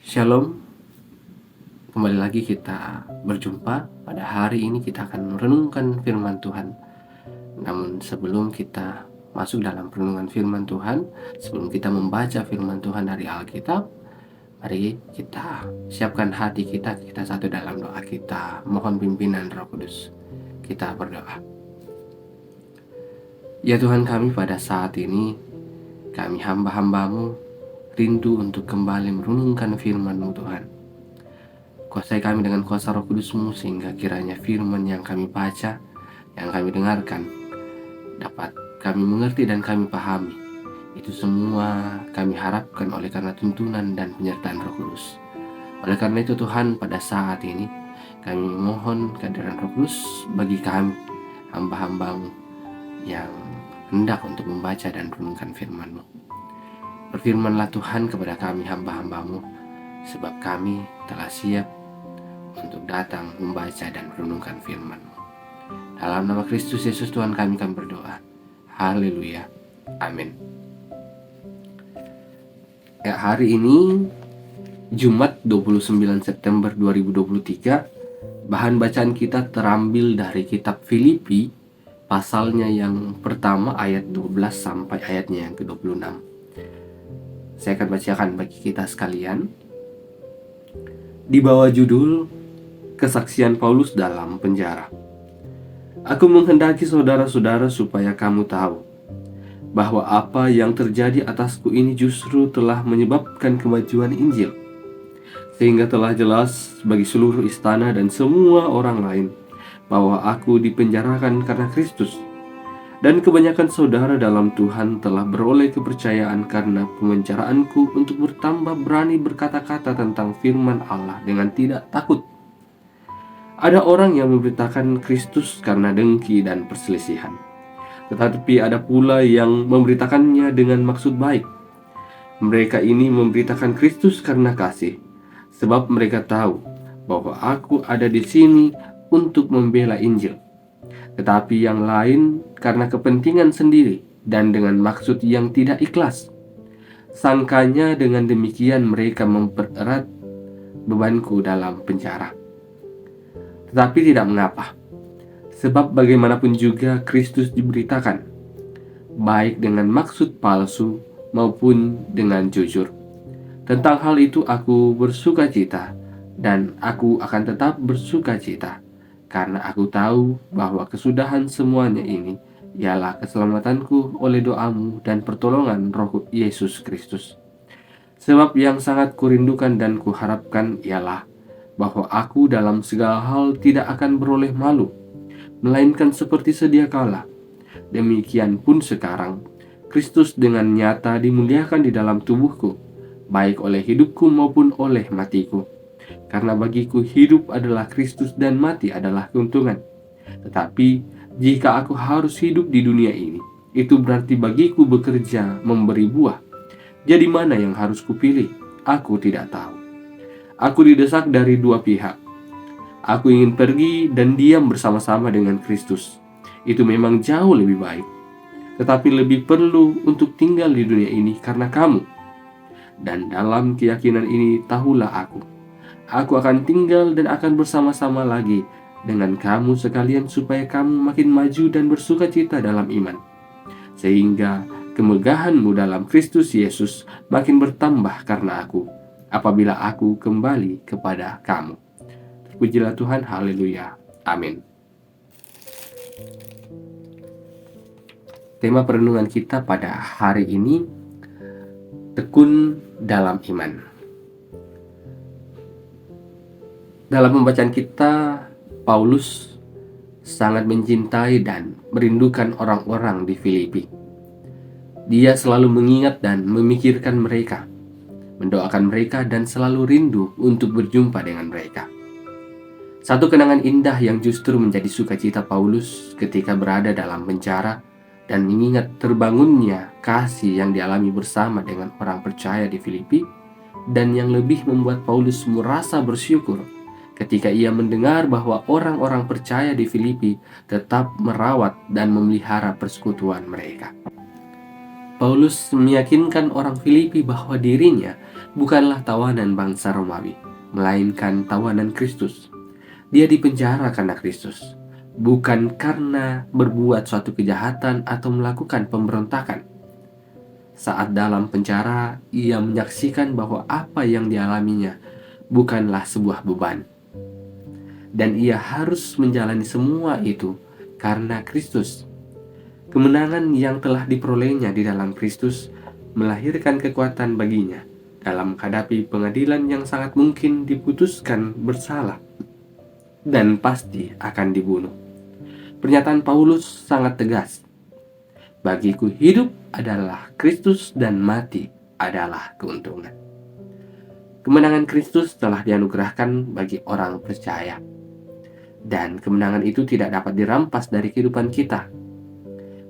Shalom, kembali lagi kita berjumpa. Pada hari ini kita akan merenungkan firman Tuhan. Namun sebelum kita masuk dalam perenungan firman Tuhan, sebelum kita membaca firman Tuhan dari Alkitab, mari kita siapkan hati kita satu dalam doa kita. Mohon pimpinan Roh Kudus. Kita berdoa. Ya Tuhan kami, pada saat ini kami hamba-hambamu rindu untuk kembali merenungkan firman-Mu Tuhan. Kuasai kami dengan kuasa Roh Kudus-Mu, sehingga kiranya firman yang kami baca, yang kami dengarkan, dapat kami mengerti dan kami pahami. Itu semua kami harapkan oleh karena tuntunan dan penyertaan Roh Kudus. Oleh karena itu Tuhan, pada saat ini kami mohon kehadiran Roh Kudus bagi kami, hamba-hamba-Mu yang hendak untuk membaca dan merenungkan firman-Mu. Berfirmanlah Tuhan kepada kami, hamba-hamba-Mu, sebab kami telah siap untuk datang membaca dan merenungkan firman-Mu. Dalam nama Kristus Yesus Tuhan kami berdoa. Haleluya. Amin. Ya, hari ini Jumat 29 September 2023. Bahan bacaan kita terambil dari kitab Filipi, pasalnya yang pertama ayat 12 sampai ayatnya yang ke-26. Saya akan bacakan bagi kita sekalian. Di bawah judul Kesaksian Paulus dalam penjara. Aku menghendaki saudara-saudara supaya kamu tahu bahwa apa yang terjadi atasku ini justru telah menyebabkan kemajuan Injil, sehingga telah jelas bagi seluruh istana dan semua orang lain bahwa aku dipenjarakan karena Kristus. Dan kebanyakan saudara dalam Tuhan telah beroleh kepercayaan karena pemenjaraanku untuk bertambah berani berkata-kata tentang firman Allah dengan tidak takut. Ada orang yang memberitakan Kristus karena dengki dan perselisihan, tetapi ada pula yang memberitakannya dengan maksud baik. Mereka ini memberitakan Kristus karena kasih, sebab mereka tahu bahwa aku ada di sini untuk membela Injil. Tetapi yang lain karena kepentingan sendiri dan dengan maksud yang tidak ikhlas. Sangkanya dengan demikian mereka mempererat bebanku dalam penjara. Tetapi tidak mengapa, sebab bagaimanapun juga Kristus diberitakan, baik dengan maksud palsu maupun dengan jujur. Tentang hal itu aku bersuka cita, dan aku akan tetap bersuka cita, karena aku tahu bahwa kesudahan semuanya ini ialah keselamatanku oleh doamu dan pertolongan Roh Yesus Kristus. Sebab yang sangat kurindukan dan kuharapkan ialah bahwa aku dalam segala hal tidak akan beroleh malu, melainkan seperti sedia kala. Demikian pun sekarang, Kristus dengan nyata dimuliakan di dalam tubuhku, baik oleh hidupku maupun oleh matiku. Karena bagiku hidup adalah Kristus dan mati adalah keuntungan. Tetapi jika aku harus hidup di dunia ini, itu berarti bagiku bekerja memberi buah. Jadi mana yang harus kupilih? Aku tidak tahu. Aku didesak dari dua pihak. Aku ingin pergi dan diam bersama-sama dengan Kristus. Itu memang jauh lebih baik. Tetapi lebih perlu untuk tinggal di dunia ini karena kamu. Dan dalam keyakinan ini tahulah aku akan tinggal dan akan bersama-sama lagi dengan kamu sekalian supaya kamu makin maju dan bersuka cita dalam iman, sehingga kemegahanmu dalam Kristus Yesus makin bertambah karena aku, apabila aku kembali kepada kamu. Terpujilah Tuhan, haleluya, amin. Tema perenungan kita pada hari ini, tekun dalam iman. Dalam pembacaan kita, Paulus sangat mencintai dan merindukan orang-orang di Filipi. Dia selalu mengingat dan memikirkan mereka, mendoakan mereka dan selalu rindu untuk berjumpa dengan mereka. Satu kenangan indah yang justru menjadi sukacita Paulus ketika berada dalam penjara dan mengingat terbangunnya kasih yang dialami bersama dengan orang percaya di Filipi, dan yang lebih membuat Paulus merasa bersyukur ketika ia mendengar bahwa orang-orang percaya di Filipi tetap merawat dan memelihara persekutuan mereka. Paulus meyakinkan orang Filipi bahwa dirinya bukanlah tawanan bangsa Romawi, melainkan tawanan Kristus. Dia dipenjara karena Kristus, bukan karena berbuat suatu kejahatan atau melakukan pemberontakan. Saat dalam penjara, ia menyaksikan bahwa apa yang dialaminya bukanlah sebuah beban, dan ia harus menjalani semua itu karena Kristus. Kemenangan yang telah diperolehnya di dalam Kristus melahirkan kekuatan baginya dalam menghadapi pengadilan yang sangat mungkin diputuskan bersalah dan pasti akan dibunuh. Pernyataan Paulus sangat tegas. Bagiku hidup adalah Kristus dan mati adalah keuntungan. Kemenangan Kristus telah dianugerahkan bagi orang percaya. Dan kemenangan itu tidak dapat dirampas dari kehidupan kita,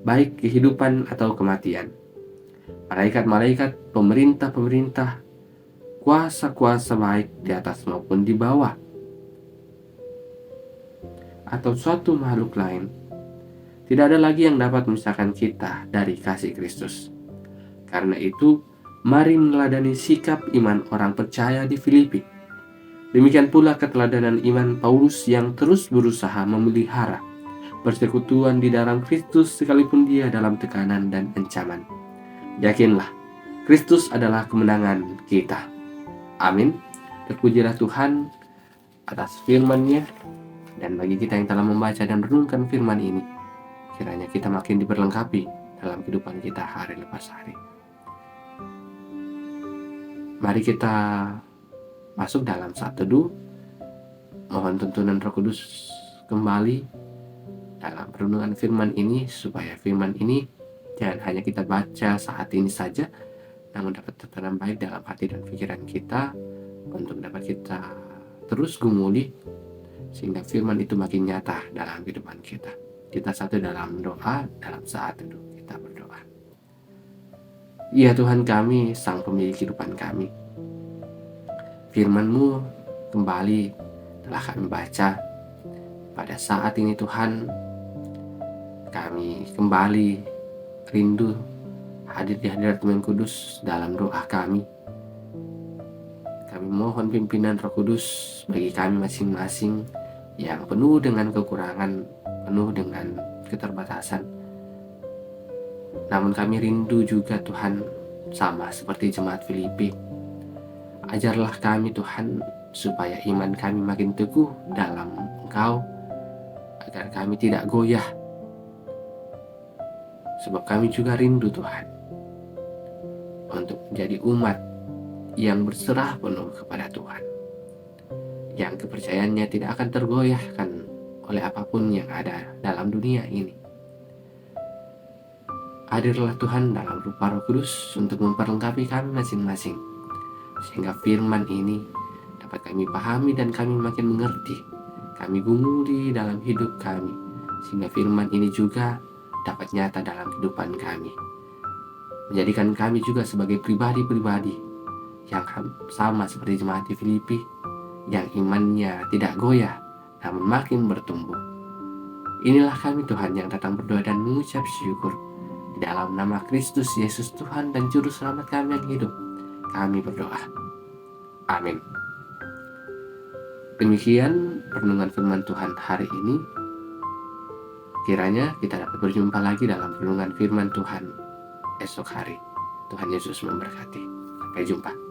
baik kehidupan atau kematian. Malaikat-malaikat, pemerintah-pemerintah, kuasa-kuasa baik di atas maupun di bawah, atau suatu makhluk lain, tidak ada lagi yang dapat memisahkan kita dari kasih Kristus. Karena itu, mari meneladani sikap iman orang percaya di Filipi. Demikian pula keteladanan iman Paulus yang terus berusaha memelihara persekutuan di dalam Kristus sekalipun dia dalam tekanan dan ancaman. Yakinlah, Kristus adalah kemenangan kita. Amin. Terpujilah Tuhan atas firman-Nya, dan bagi kita yang telah membaca dan renungkan firman ini, kiranya kita makin diperlengkapi dalam kehidupan kita hari lepas hari. Mari kita masuk dalam saat teduh. Mohon tuntunan Roh Kudus kembali dalam renungan firman ini, supaya firman ini jangan hanya kita baca saat ini saja, namun dapat tertanam baik dalam hati dan pikiran kita, untuk dapat kita terus gumuli sehingga firman itu makin nyata dalam kehidupan kita. Kita satu dalam doa, dalam saat teduh kita berdoa. Ya Tuhan kami, Sang Pemilik kehidupan kami, firman-Mu kembali telah kami baca. Pada saat ini Tuhan, kami kembali rindu hadir di hadirat Tuhan Kudus dalam doa kami. Kami mohon pimpinan Roh Kudus bagi kami masing-masing yang penuh dengan kekurangan, penuh dengan keterbatasan. Namun kami rindu juga Tuhan, sama seperti jemaat Filipi. Ajarlah kami Tuhan, supaya iman kami makin teguh dalam Engkau, agar kami tidak goyah. Sebab kami juga rindu Tuhan untuk menjadi umat yang berserah penuh kepada Tuhan, yang kepercayaannya tidak akan tergoyahkan oleh apapun yang ada dalam dunia ini. Hadirlah Tuhan dalam rupa Roh Kudus untuk memperlengkapi kami masing-masing, sehingga firman ini dapat kami pahami dan kami makin mengerti. Kami gumuli dalam hidup kami, sehingga firman ini juga dapat nyata dalam kehidupan kami, menjadikan kami juga sebagai pribadi-pribadi yang sama seperti jemaat di Filipi, yang imannya tidak goyah namun makin bertumbuh. Inilah kami Tuhan yang datang berdoa dan mengucap syukur di dalam nama Kristus Yesus Tuhan dan Juru Selamat kami yang hidup. Kami berdoa. Amin. Demikian renungan firman Tuhan hari ini. Kiranya kita dapat berjumpa lagi dalam renungan firman Tuhan esok hari. Tuhan Yesus memberkati. Sampai jumpa.